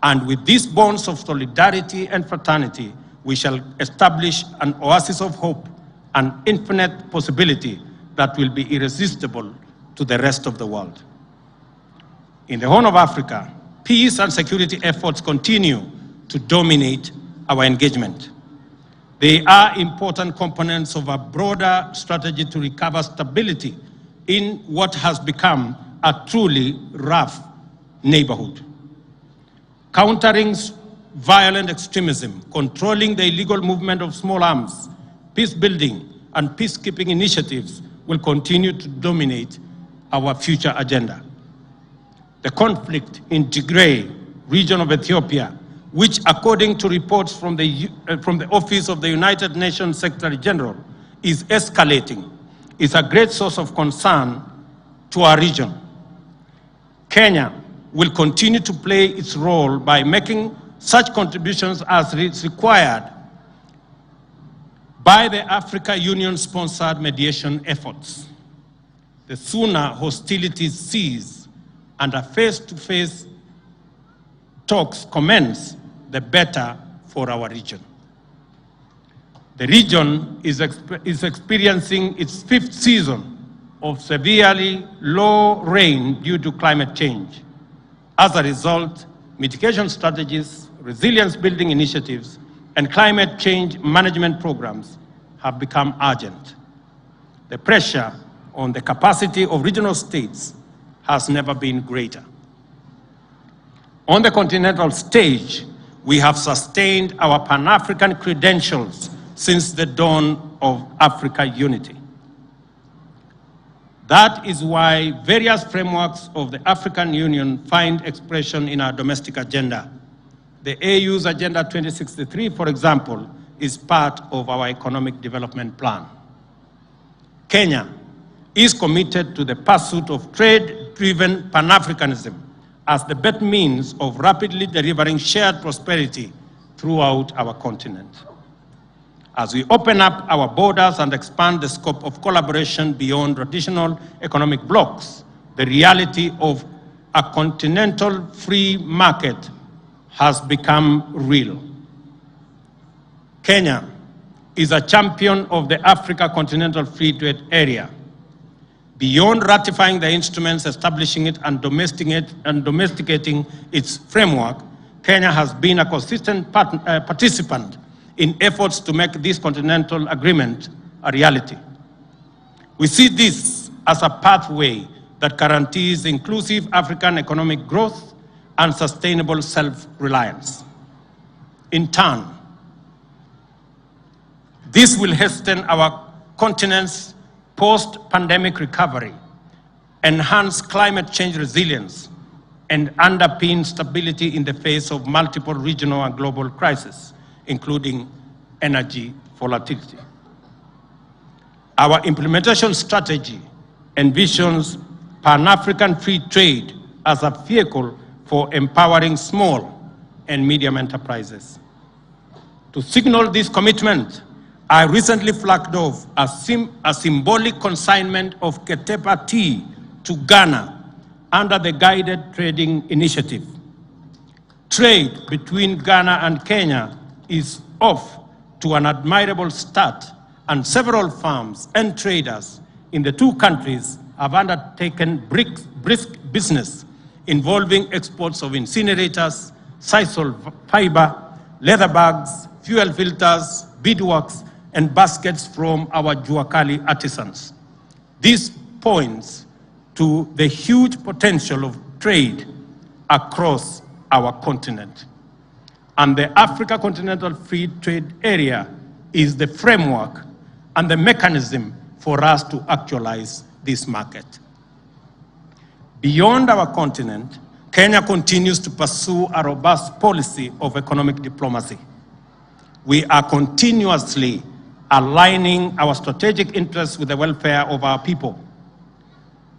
and with these bonds of solidarity and fraternity, we shall establish an oasis of hope and infinite possibility that will be irresistible to the rest of the world. In the Horn of Africa, peace and security efforts continue to dominate our engagement. They are important components of a broader strategy to recover stability in what has become a truly rough neighborhood. Countering violent extremism, controlling the illegal movement of small arms, peace building, and peacekeeping initiatives will continue to dominate our future agenda. The conflict in Tigray region of Ethiopia, which according to reports from the Office of the United Nations Secretary General is escalating, is a great source of concern to our region. Kenya will continue to play its role by making such contributions as is required by the Africa Union-sponsored mediation efforts. The sooner hostilities cease and a face-to-face talks commence, the better for our region. The region is experiencing its 5th season of severely low rain due to climate change. As a result, mitigation strategies, resilience building initiatives, and climate change management programs have become urgent. The pressure on the capacity of regional states has never been greater. On the continental stage, we have sustained our Pan-African credentials since the dawn of Africa unity. That is why various frameworks of the African Union find expression in our domestic agenda. The AU's Agenda 2063, for example, is part of our economic development plan. Kenya is committed to the pursuit of trade-driven Pan-Africanism as the best means of rapidly delivering shared prosperity throughout our continent. As we open up our borders and expand the scope of collaboration beyond traditional economic blocs, the reality of a continental free market has become real. Kenya is a champion of the Africa Continental Free Trade Area. Beyond ratifying the instruments establishing it and domesticating its framework, Kenya has been a consistent participant in efforts to make this continental agreement a reality. We see this as a pathway that guarantees inclusive African economic growth and sustainable self-reliance. In turn, this will hasten our continent's post-pandemic recovery, enhance climate change resilience, and underpin stability in the face of multiple regional and global crises, including energy volatility. Our implementation strategy envisions Pan-African free trade as a vehicle for empowering small and medium enterprises. To signal this commitment, I recently flagged off a symbolic consignment of Ketepa tea to Ghana under the Guided Trading Initiative. Trade between Ghana and Kenya is off to an admirable start, and several firms and traders in the two countries have undertaken brisk business involving exports of incinerators, sisal fiber, leather bags, fuel filters, beadworks, and baskets from our Juakali artisans. This points to the huge potential of trade across our continent. And the Africa Continental Free Trade Area is the framework and the mechanism for us to actualize this market. Beyond our continent, Kenya continues to pursue a robust policy of economic diplomacy. We are continuously aligning our strategic interests with the welfare of our people.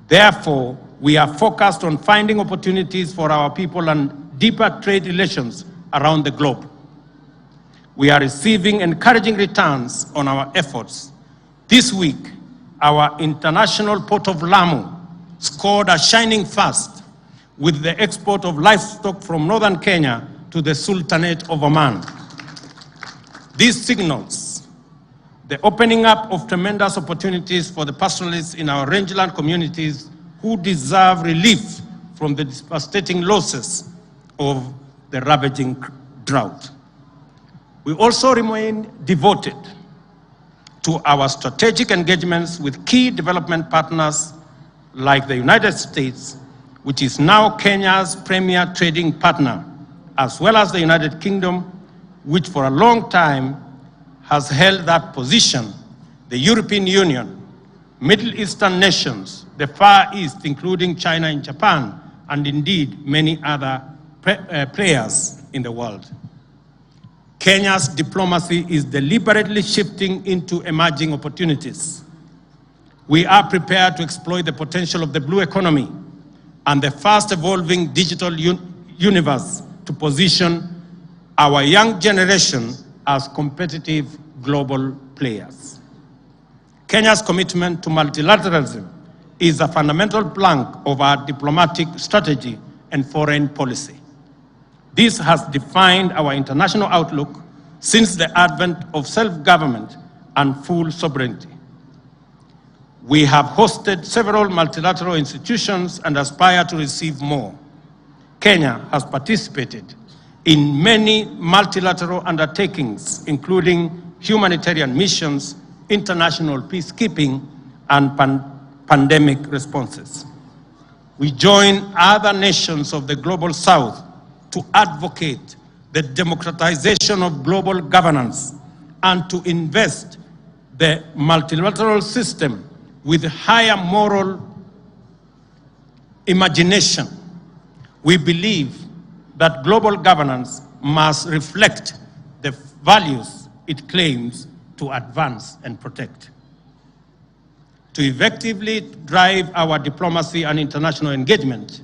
Therefore, we are focused on finding opportunities for our people and deeper trade relations around the globe. We are receiving encouraging returns on our efforts. This week, our international port of Lamu scored a shining first with the export of livestock from northern Kenya to the Sultanate of Oman. This signals the opening up of tremendous opportunities for the pastoralists in our rangeland communities who deserve relief from the devastating losses of the ravaging drought. We also remain devoted to our strategic engagements with key development partners like the United States, which is now Kenya's premier trading partner, as well as the United Kingdom, which for a long time has held that position, the European Union, Middle Eastern nations, the Far East, including China and Japan, and indeed many other players in the world. Kenya's diplomacy is deliberately shifting into emerging opportunities. We are prepared to exploit the potential of the blue economy and the fast evolving digital universe to position our young generation as competitive global players. Kenya's commitment to multilateralism is a fundamental plank of our diplomatic strategy and foreign policy. This has defined our international outlook since the advent of self-government and full sovereignty. We have hosted several multilateral institutions and aspire to receive more. Kenya has participated in many multilateral undertakings, including humanitarian missions, international peacekeeping, and pandemic responses. We join other nations of the Global South to advocate the democratization of global governance and to invest the multilateral system with higher moral imagination. We believe that global governance must reflect the values it claims to advance and protect. To effectively drive our diplomacy and international engagement,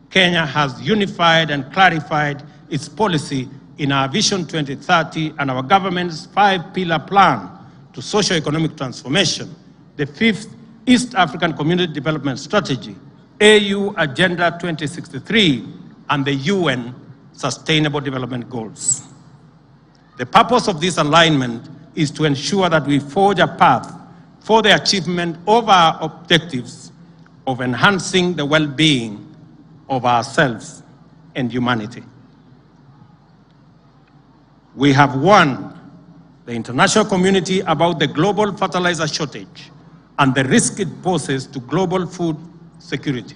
Kenya has unified and clarified its policy in our Vision 2030 and our government's 5-pillar plan to socio-economic transformation, the 5th East African Community Development Strategy, AU Agenda 2063, and the UN Sustainable Development Goals. The purpose of this alignment is to ensure that we forge a path for the achievement of our objectives of enhancing the well-being of ourselves and humanity. We have warned the international community about the global fertilizer shortage and the risk it poses to global food security.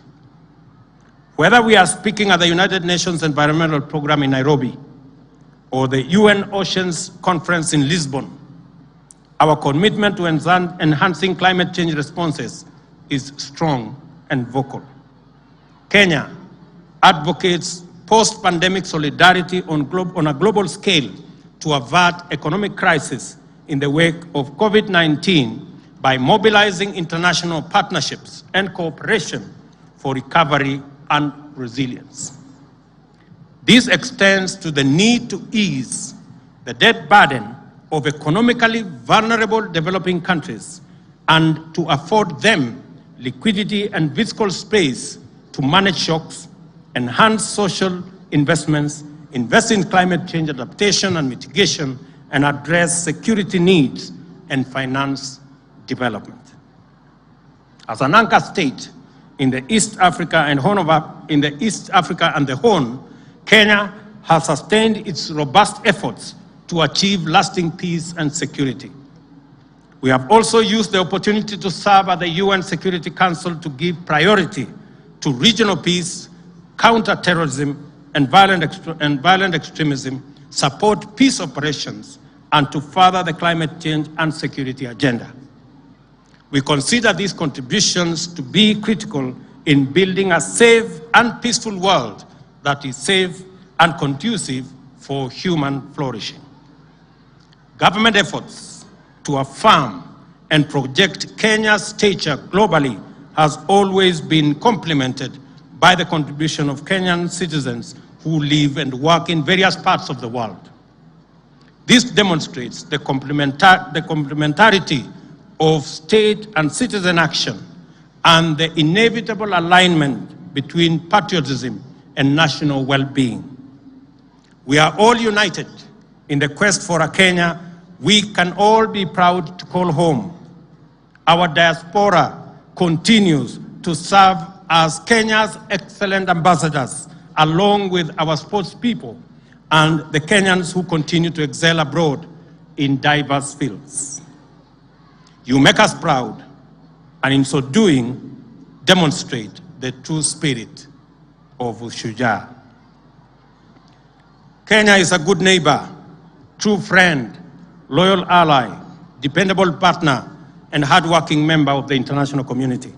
Whether we are speaking at the United Nations Environmental Programme in Nairobi or the UN Oceans Conference in Lisbon, our commitment to enhancing climate change responses is strong and vocal. Kenya advocates post-pandemic solidarity on a global scale to avert economic crisis in the wake of COVID-19 by mobilizing international partnerships and cooperation for recovery and resilience. This extends to the need to ease the debt burden of economically vulnerable developing countries and to afford them liquidity and fiscal space to manage shocks, enhance social investments, invest in climate change adaptation and mitigation, and address security needs and finance development. As an anchor state in the East Africa and the Horn, Kenya has sustained its robust efforts to achieve lasting peace and security. We have also used the opportunity to serve at the UN Security Council to give priority to regional peace, counter terrorism and violent extremism, support peace operations, and to further the climate change and security agenda. We consider these contributions to be critical in building a safe and peaceful world that is safe and conducive for human flourishing. Government efforts to affirm and project Kenya's stature globally has always been complemented by the contribution of Kenyan citizens who live and work in various parts of the world. This demonstrates the complementarity of state and citizen action and the inevitable alignment between patriotism and national well-being. We are all united in the quest for a Kenya we can all be proud to call home. Our diaspora continues to serve as Kenya's excellent ambassadors, along with our sports people and the Kenyans who continue to excel abroad in diverse fields. You make us proud, and in so doing, demonstrate the true spirit of Ushujaa. Kenya is a good neighbor, true friend, loyal ally, dependable partner, and hardworking member of the international community.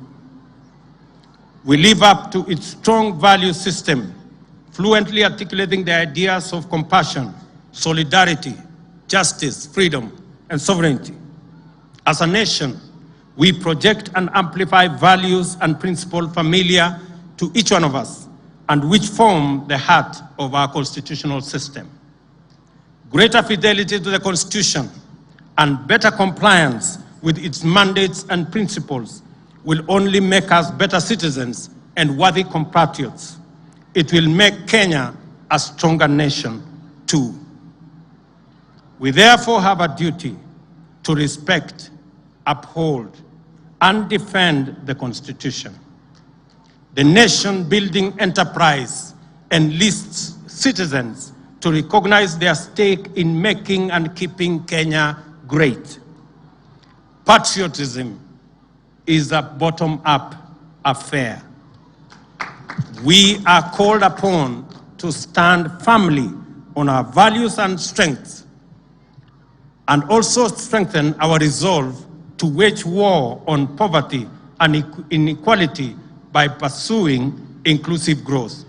We live up to its strong value system, fluently articulating the ideas of compassion, solidarity, justice, freedom, and sovereignty. As a nation, we project and amplify values and principles familiar to each one of us and which form the heart of our constitutional system. Greater fidelity to the Constitution and better compliance with its mandates and principles will only make us better citizens and worthy compatriots. It will make Kenya a stronger nation too. We therefore have a duty to respect, uphold, and defend the Constitution. The nation-building enterprise enlists citizens to recognize their stake in making and keeping Kenya great. Patriotism is a bottom-up affair. We are called upon to stand firmly on our values and strengths, and also strengthen our resolve to wage war on poverty and inequality by pursuing inclusive growth.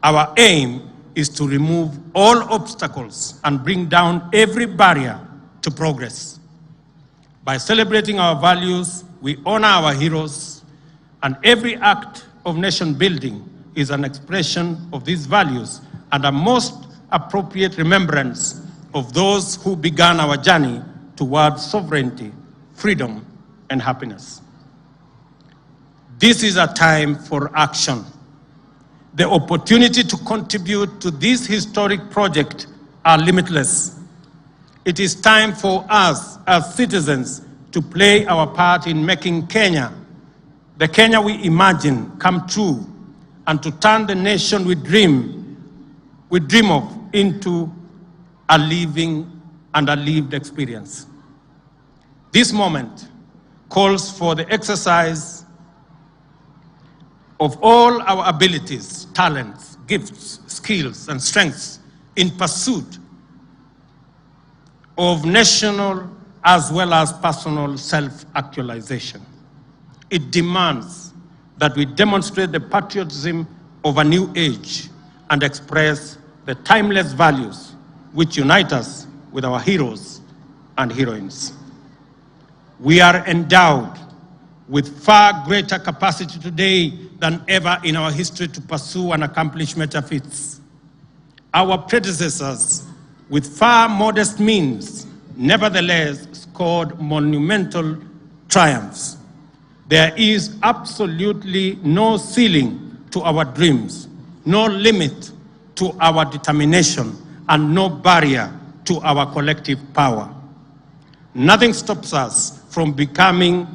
Our aim is to remove all obstacles and bring down every barrier to progress. By celebrating our values, we honor our heroes, and every act of nation building is an expression of these values and a most appropriate remembrance of those who began our journey towards sovereignty, freedom, and happiness. This is a time for action. The opportunity to contribute to this historic project are limitless. It is time for us as citizens to play our part in making Kenya, the Kenya we imagine, come true, and to turn the nation we dream of into a living and a lived experience. This moment calls for the exercise of all our abilities, talents, gifts, skills, and strengths in pursuit of national as well as personal self-actualization. It demands that we demonstrate the patriotism of a new age and express the timeless values which unite us with our heroes and heroines. We are endowed with far greater capacity today than ever in our history to pursue and accomplish major feats. Our predecessors, with far modest means, nevertheless scored monumental triumphs. There is absolutely no ceiling to our dreams, no limit to our determination, and no barrier to our collective power. Nothing stops us from becoming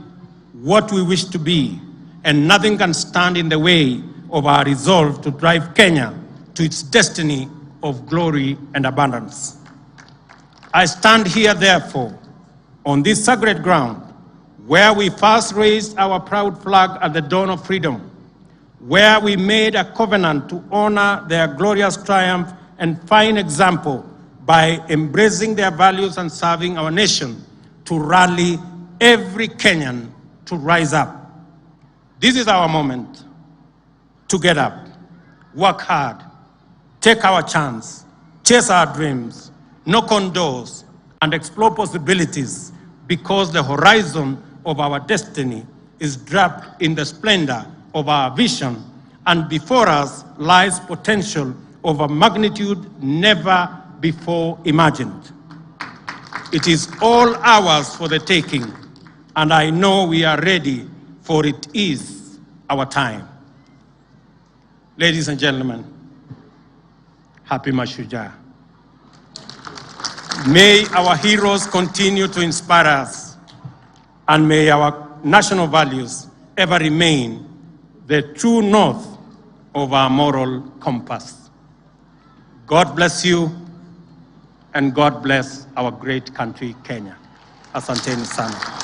what we wish to be, and nothing can stand in the way of our resolve to drive Kenya to its destiny of glory and abundance. I stand here, therefore, on this sacred ground, where we first raised our proud flag at the dawn of freedom, where we made a covenant to honor their glorious triumph and fine example by embracing their values and serving our nation, to rally every Kenyan to rise up. This is our moment to get up, work hard, take our chance, chase our dreams, knock on doors, and explore possibilities, because the horizon of our destiny is wrapped in the splendor of our vision, and before us lies potential of a magnitude never before imagined. It is all ours for the taking, and I know we are ready, for it is our time. Ladies and gentlemen, happy Mashujaa. May our heroes continue to inspire us, and may our national values ever remain the true north of our moral compass. God bless you, and God bless our great country, Kenya. Asanteni sana.